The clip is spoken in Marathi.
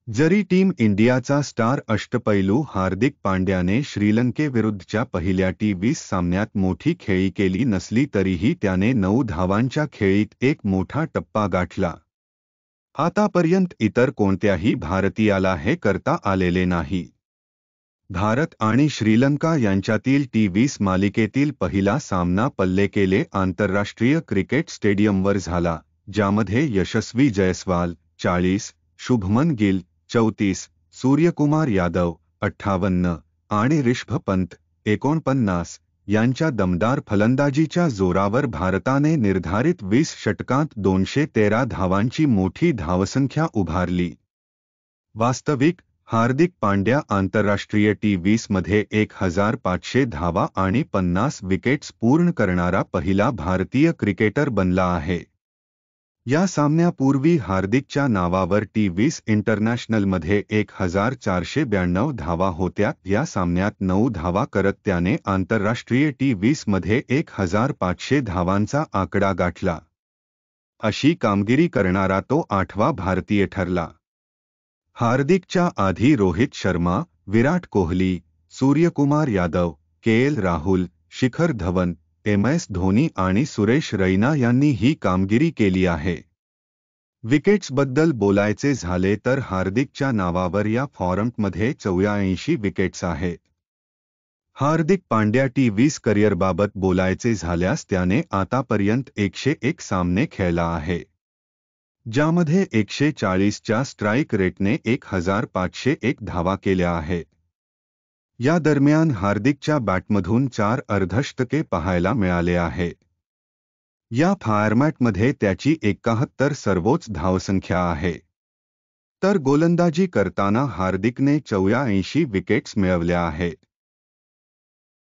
जरी टीम इंडियाचा स्टार अष्टपैलू हार्दिक पांड्याने श्रीलंकेविरुद्धच्या पहिल्या टी20 सामन्यात मोठी खेळी केली नसली तरीही त्याने 9 धावांच्या खेळीत एक मोठा टप्पा गाठला. आतापर्यंत इतर कोणत्याही भारतीयाला हे करता आलेले नाही. भारत आणि श्रीलंका यांच्यातील टी20 मालिकेतील पहिला सामना पल्लेकेले आंतरराष्ट्रीय क्रिकेट स्टेडियमवर झाला, ज्यामध्ये यशस्वी जयस्वाल 40, शुभमन गिल 34, सूर्यकुमार यादव 58 आणि ऋषभ पंत 49 यांच्या दमदार फलंदाजीच्या जोरावर भारताने निर्धारित 20 षटकांत 213 धावांची मोठी धावसंख्या उभारली. वास्तविक हार्दिक पांड्या आंतरराष्ट्रीय टी20 मध्ये 1500 धावा आणि 50 विकेट्स पूर्ण करणारा पहिला भारतीय क्रिकेटर बनला आहे. या सामन्यापूर्वी हार्दिकच्या नावावर टी20 इंटरनॅशनलमध्ये 1492 धावा होत्या. या सामन्यात 9 धावा करत त्याने आंतरराष्ट्रीय टी20 मध्ये 1500 धावांचा आकडा गाठला. अशी कामगिरी करणारा तो 8वा भारतीय ठरला. हार्दिकच्या आधी रोहित शर्मा, विराट कोहली, सूर्यकुमार यादव, के. राहुल, शिखर धवन, MS धोनी आणि सुरेश रैना यांनी ही कामगिरी केली आहे. विकेट्सबद्दल बोलायचे झाले तर हार्दिकच्या नावावर या फॉर्मॅटमध्ये 84 विकेट्स आहेत. हार्दिक पांड्या टी20 करिअरबाबत बोलायचे झाल्यास त्याने आतापर्यंत 101 सामने खेळला आहे, ज्यामध्ये 140च्या स्ट्राईक रेटने 1501 धावा केल्या आहेत. या दरम्यान हार्दिकच्या बॅटमधून 4 अर्धशतके पाहायला मिळाले आहेत. या फॉर्मॅटमध्ये त्याची 71 सर्वोच्च धावसंख्या आहे. तर गोलंदाजी करताना हार्दिकने 84 विकेट्स मिळवल्या आहेत.